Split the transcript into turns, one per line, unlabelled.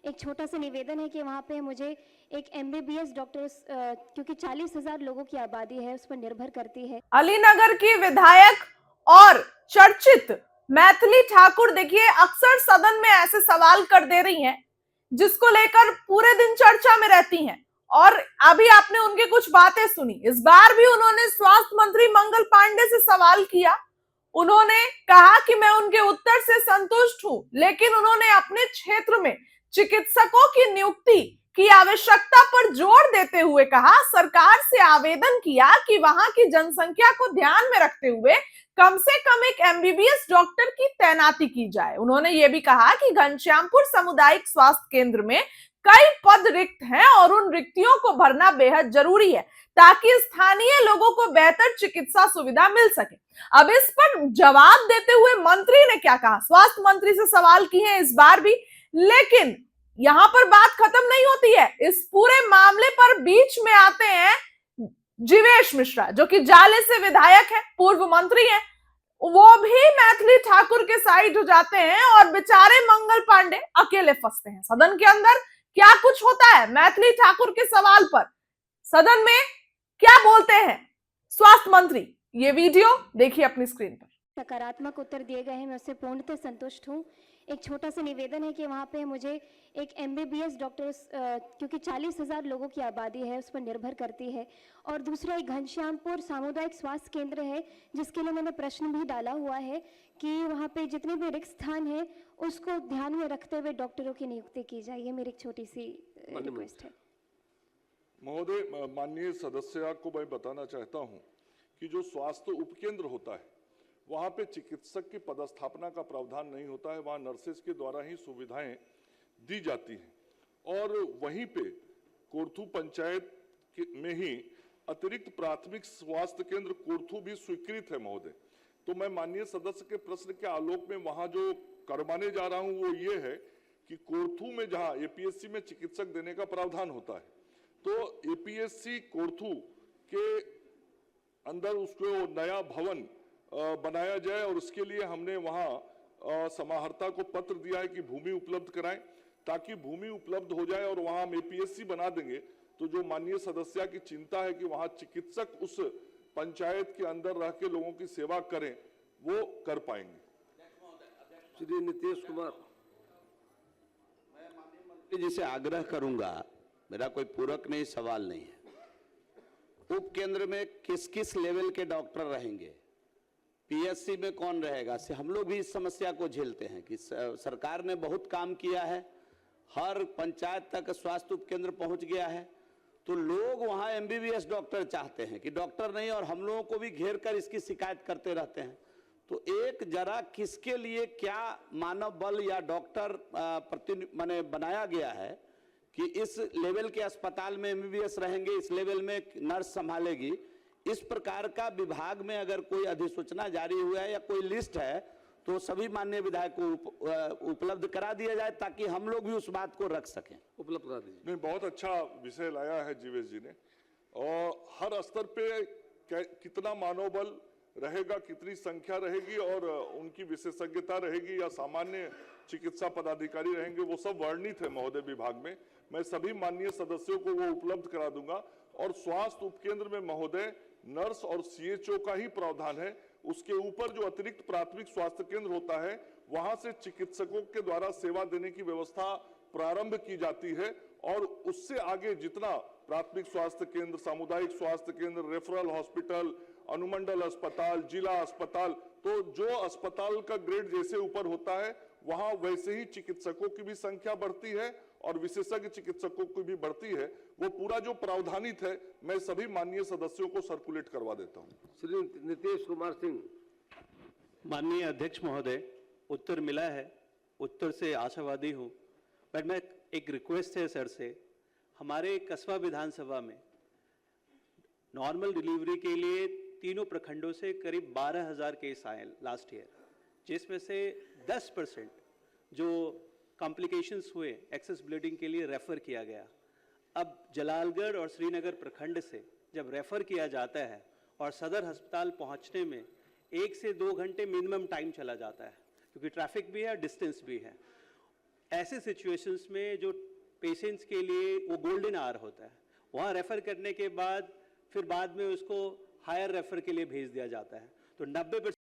एक छोटा सा निवेदन है कि वहाँ पे मुझे एक एमबीबीएस डॉक्टर, क्योंकि 40,000 लोगों की आबादी है, उस पर निर्भर करती है।
अलीनगर की विधायक और चर्चित मैथिली ठाकुर देखिए अक्सर सदन में ऐसे सवाल कर दे रही हैं जिसको लेकर पूरे दिन चर्चा में रहती हैं। और अभी आपने उनकी कुछ बातें सुनी। इस बार भी उन्होंने स्वास्थ्य मंत्री मंगल पांडे से सवाल किया। उन्होंने कहा कि मैं उनके उत्तर से संतुष्ट हूं, लेकिन उन्होंने अपने क्षेत्र में चिकित्सकों की नियुक्ति की आवश्यकता पर जोर देते हुए कहा, सरकार से आवेदन किया कि वहां की जनसंख्या को ध्यान में रखते हुए कम से कम एक एमबीबीएस डॉक्टर की तैनाती की जाए। उन्होंने ये भी कहा कि घनश्यामपुर सामुदायिक स्वास्थ्य केंद्र में कई पद रिक्त हैं और उन रिक्तियों को भरना बेहद जरूरी है ताकि स्थानीय लोगों को बेहतर चिकित्सा सुविधा मिल सके। अब इस पर जवाब देते हुए मंत्री ने क्या कहा, स्वास्थ्य मंत्री से सवाल किए हैं इस बार भी, लेकिन यहां पर बात खत्म नहीं होती है। इस पूरे मामले पर बीच में आते हैं जीवेश मिश्रा, जो कि जाले से विधायक है, पूर्व मंत्री हैं। वो भी मैथिली ठाकुर के साइड हो जाते हैं और बेचारे मंगल पांडे अकेले फंसते हैं। सदन के अंदर क्या कुछ होता है मैथिली ठाकुर के सवाल पर, सदन में क्या बोलते हैं स्वास्थ्य मंत्री, ये वीडियो देखिए अपनी स्क्रीन पर।
सकारात्मक उत्तर दिए गए हैं, मैं उससे पूर्णतः संतुष्ट हूँ। एक छोटा सा निवेदन है कि वहाँ पे मुझे एक एमबीबीएस डॉक्टर, क्योंकि 40,000 लोगों की आबादी है, उस पर निर्भर करती है। और दूसरा एक घनश्यामपुर सामुदायिक स्वास्थ्य केंद्र है, जिसके लिए मैंने प्रश्न भी डाला हुआ है कि वहाँ पे जितने भी रिक्त स्थान है उसको ध्यान में रखते हुए डॉक्टरों की नियुक्ति की जाए। ये मेरी एक छोटी सी रिक्वेस्ट है।
महोदय, माननीय सदस्य को मैं बताना चाहता हूं कि जो स्वास्थ्य उपकेंद्र होता है वहां पे चिकित्सक की पदस्थापना का प्रावधान नहीं होता है, वहां नर्सेज के द्वारा ही सुविधाएं दी जाती हैं। और वहीं पे कोर्थू पंचायत में ही अतिरिक्त प्राथमिक स्वास्थ्य केंद्र कोर्थू भी स्वीकृत है महोदय। तो मैं माननीय सदस्य के प्रश्न के आलोक में वहां जो करवाने जा रहा हूं वो ये है कि कोर्थू में जहां एपीएससी में चिकित्सक देने का प्रावधान होता है, तो एपीएससी कोर्थू के अंदर उसको नया भवन बनाया जाए और उसके लिए हमने वहां समाहर्ता को पत्र दिया है कि भूमि उपलब्ध कराएं, ताकि भूमि उपलब्ध हो जाए और वहां हम एपीएससी बना देंगे तो जो माननीय सदस्य की चिंता है कि वहां चिकित्सक उस पंचायत के अंदर रह के लोगों की सेवा करें, वो कर पाएंगे।
श्री नीतीश कुमार, मैं माननीय मंत्री जी से आग्रह करूंगा, मेरा कोई पूरक नहीं, सवाल नहीं है, उप केंद्र में किस किस लेवल के डॉक्टर रहेंगे, पीएससी में कौन रहेगा, से हम लोग भी इस समस्या को झेलते हैं कि सरकार ने बहुत काम किया है, हर पंचायत तक स्वास्थ्य उपकेंद्र पहुंच गया है, तो लोग वहां एमबीबीएस डॉक्टर चाहते हैं कि डॉक्टर नहीं, और हम लोगों को भी घेर कर इसकी शिकायत करते रहते हैं। तो एक जरा किसके लिए क्या मानव बल या डॉक्टर माने बनाया गया है कि इस लेवल के अस्पताल में एमबीबीएस रहेंगे, इस लेवल में नर्स संभालेगी, इस प्रकार का विभाग में अगर कोई अधिसूचना जारी हुआ है या कोई लिस्ट है तो सभी माननीय विधायक को उपलब्ध करा दिया जाए ताकि हम लोग भी उस बात को रख सकें। उपलब्ध करा दीजिए।
नहीं, बहुत अच्छा विषय लाया है जीवेश जी ने। और हर स्तर पे कितना मानव बल रहेगा, कितनी संख्या रहेगी और उनकी विशेषज्ञता रहेगी या सामान्य चिकित्सा पदाधिकारी रहेंगे, वो सब वर्णित है महोदय विभाग में। मैं सभी माननीय सदस्यों को वो उपलब्ध करा दूंगा। और स्वास्थ्य उपकेंद्र में महोदय नर्स और सीएचओ का ही प्रावधान है। उसके ऊपर जो अतिरिक्त प्राथमिक स्वास्थ्य केंद्र होता है वहां से चिकित्सकों के द्वारा सेवा देने की व्यवस्था प्रारंभ की जाती है और उससे आगे जितना प्राथमिक स्वास्थ्य केंद्र, सामुदायिक स्वास्थ्य केंद्र, रेफरल हॉस्पिटल, अनुमंडल अस्पताल, जिला अस्पताल, तो जो अस्पताल का ग्रेड जैसे ऊपर होता है वहां वैसे ही चिकित्सकों की भी संख्या बढ़ती है और विशेषज्ञ चिकित्सकों की भी बढ़ती है। वो पूरा जो प्रावधानित है मैं सभी माननीय सदस्यों को सर्कुलेट करवा देता हूं।
श्री नीतीश कुमार सिंह।
माननीय अध्यक्ष महोदय, उत्तर मिला है, उत्तर से आशावादी हूं, बट मैं एक रिक्वेस्ट है सर से, हमारे कस्बा विधानसभा में नॉर्मल डिलीवरी के लिए तीनों प्रखंडों से करीब 12,000 केस आए लास्ट ईयर, जिसमें से 10% जो कॉम्प्लिकेशंस हुए एक्सेस ब्लीडिंग के लिए रेफर किया गया। अब जलालगढ़ और श्रीनगर प्रखंड से जब रेफर किया जाता है और सदर अस्पताल पहुंचने में 1 से 2 घंटे मिनिमम टाइम चला जाता है, क्योंकि ट्रैफिक भी है, डिस्टेंस भी है। ऐसे सिचुएशंस में जो पेशेंट्स के लिए वो गोल्डन आवर होता है, वहाँ रेफर करने के बाद फिर बाद में उसको हायर रेफर के लिए भेज दिया जाता है। तो 90%